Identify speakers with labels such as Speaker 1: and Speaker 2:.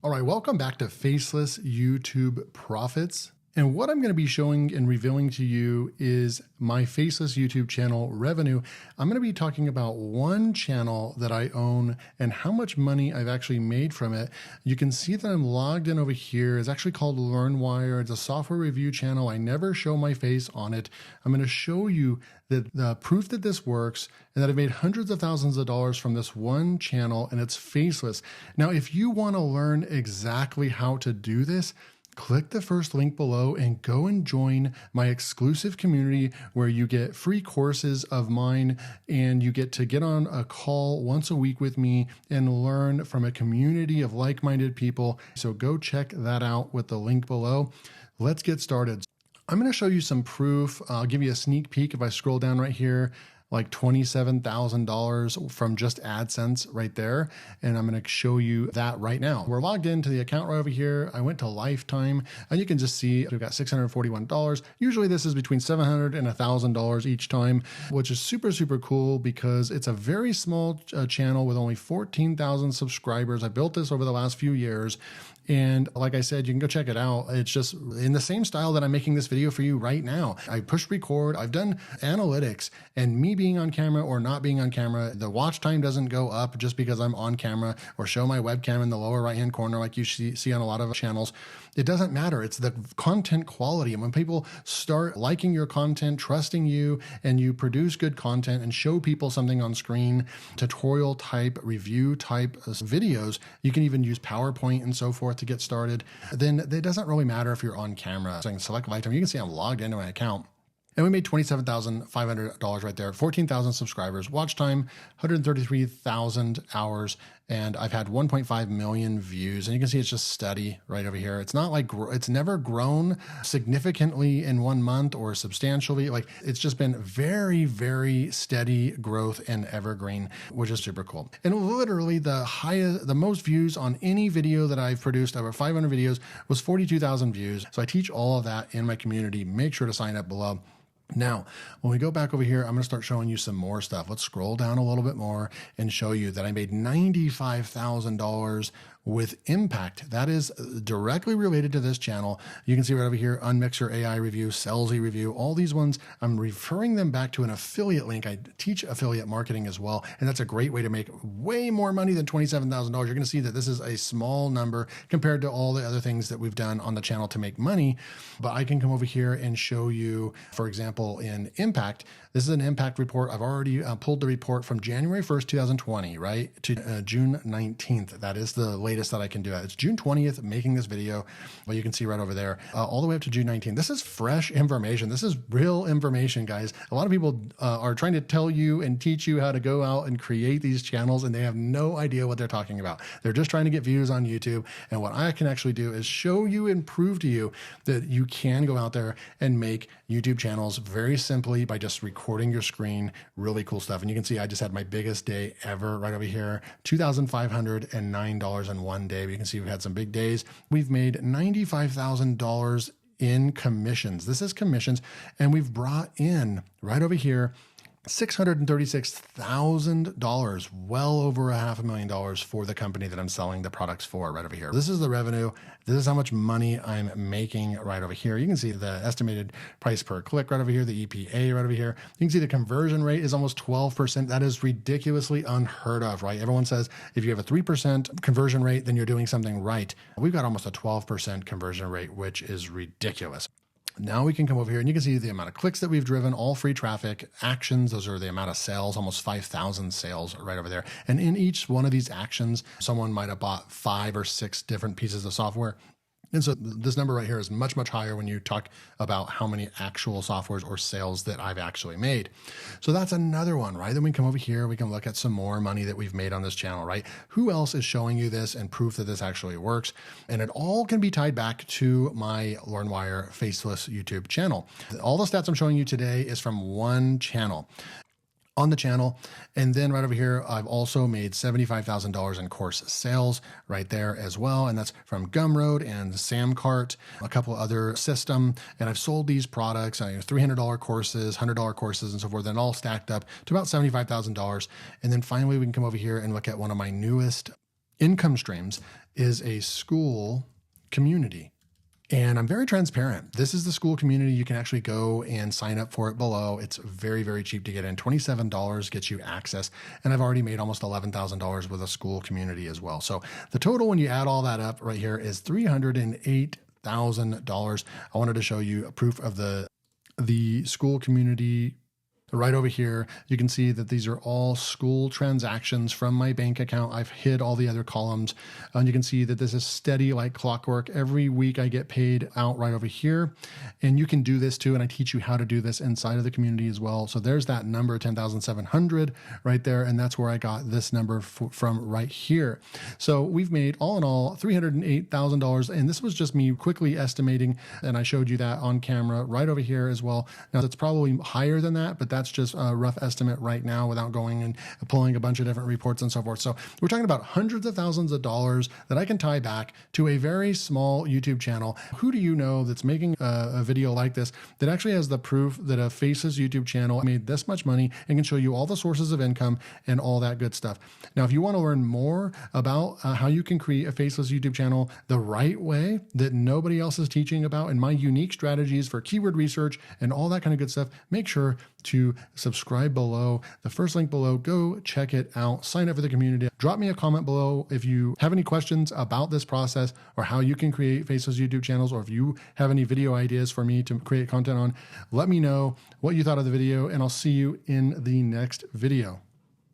Speaker 1: All right, welcome back to Faceless YouTube Profits. And what I'm going to be showing and revealing to you is my Faceless YouTube channel revenue. I'm going to be talking about one channel that I own and how much money I've actually made from it. You can see that I'm logged in over here. It's actually called LearnWire. It's a software review channel. I never show my face on it. I'm going to show you that the proof that this works and that I've made hundreds of thousands of dollars from this one channel, and it's faceless. Now, if you want to learn exactly how to do this, click the first link below and go and join my exclusive community where you get free courses of mine and you get to get on a call once a week with me and learn from a community of like-minded people. So go check that out with the link below. Let's get started. I'm going to show you some proof. I'll give you a sneak peek if I scroll down right here, like $27,000 from just AdSense right there. And I'm going to show you that right now. We're logged into the account right over here. I went to lifetime and you can just see we've got $641. Usually this is between $700 and $1,000 each time, which is super, super cool because it's a very small channel with only 14,000 subscribers. I built this over the last few years. And like I said, you can go check it out. It's just in the same style that I'm making this video for you right now. I push record. I've done analytics, and me being on camera or not being on camera, the watch time doesn't go up just because I'm on camera or show my webcam in the lower right-hand corner like you see on a lot of channels. It doesn't matter. It's the content quality. And when people start liking your content, trusting you, and you produce good content and show people something on screen, tutorial type, review type videos, you can even use PowerPoint and so forth to get started, then it doesn't really matter if you're on camera. So I can select lifetime. You can see I'm logged into my account. And we made $27,500 right there, 14,000 subscribers, watch time, 133,000 hours, and I've had 1.5 million views. And you can see it's just steady right over here. It's not like, it's never grown significantly in 1 month or substantially. Like it's just been very, very steady growth and evergreen, which is super cool. And literally the most views on any video that I've produced, over 500 videos, was 42,000 views. So I teach all of that in my community. Make sure to sign up below. Now, when we go back over here, I'm going to start showing you some more stuff. Let's scroll down a little bit more and show you that I made $95,000 with impact. That is directly related to this channel. You can see right over here, Unmixer AI review, Salesy review, all these ones, I'm referring them back to an affiliate link. I teach affiliate marketing as well. And that's a great way to make way more money than $27,000. You're going to see that this is a small number compared to all the other things that we've done on the channel to make money. But I can come over here and show you, for example, in impact. This is an impact report. I've already pulled the report from January 1st, 2020, right, to June 19th. That is the latest that I can do. It's June 20th making this video. Well, you can see right over there, all the way up to June 19th. This is fresh information. This is real information, guys. A lot of people are trying to tell you and teach you how to go out and create these channels, and they have no idea what they're talking about. They're just trying to get views on YouTube. And what I can actually do is show you and prove to you that you can go out there and make YouTube channels very simply by just recording your screen. Really cool stuff. And you can see I just had my biggest day ever right over here, $2,509 in one day. But you can see we've had some big days. We've made $95,000 in commissions. This is commissions. And we've brought in right over here $636,000, well over $500,000 for the company that I'm selling the products for right over here. This is the revenue. This is how much money I'm making right over here. You can see the estimated price per click right over here, the EPA right over here. You can see the conversion rate is almost 12%. That is ridiculously unheard of, right? Everyone says if you have a 3% conversion rate, then you're doing something right. We've got almost a 12% conversion rate, which is ridiculous. Now we can come over here and you can see the amount of clicks that we've driven, all free traffic, actions. Those are the amount of sales, almost 5,000 sales right over there. And in each one of these actions, someone might have bought 5 or 6 different pieces of software. And so this number right here is much, much higher when you talk about how many actual softwares or sales that I've actually made. So that's another one, right? Then we come over here, we can look at some more money that we've made on this channel, right? Who else is showing you this and proof that this actually works? And it all can be tied back to my LearnWire Faceless YouTube channel. All the stats I'm showing you today is from one channel. On the channel. And then right over here, I've also made $75,000 in course sales right there as well. And that's from Gumroad and Samcart, a couple other system. And I've sold these products, $300 courses, $100 courses and so forth, and all stacked up to about $75,000. And then finally, we can come over here and look at one of my newest income streams is a school community. And I'm very transparent. This is the school community. You can actually go and sign up for it below. It's very, very cheap to get in. $27 gets you access. And I've already made almost $11,000 with a school community as well. So the total, when you add all that up right here, is $308,000. I wanted to show you a proof of the school community. Right over here, you can see that these are all school transactions from my bank account. I've hid all the other columns, and you can see that this is steady like clockwork. Every week I get paid out right over here, and you can do this too, and I teach you how to do this inside of the community as well. So there's that number, 10,700 right there, and that's where I got this number from right here. So we've made all in all $308,000, and this was just me quickly estimating, and I showed you that on camera right over here as well. Now it's probably higher than that, but that's just a rough estimate right now without going and pulling a bunch of different reports and so forth. So we're talking about hundreds of thousands of dollars that I can tie back to a very small YouTube channel. Who do you know that's making a video like this that actually has the proof that a Faceless YouTube channel made this much money and can show you all the sources of income and all that good stuff? Now, if you want to learn more about how you can create a Faceless YouTube channel the right way that nobody else is teaching about, and my unique strategies for keyword research and all that kind of good stuff, make sure to subscribe below. The first link below, go check it out. Sign up for the community. Drop me a comment below if you have any questions about this process or how you can create Faceless YouTube channels, or if you have any video ideas for me to create content on. Let me know what you thought of the video, and I'll see you in the next video.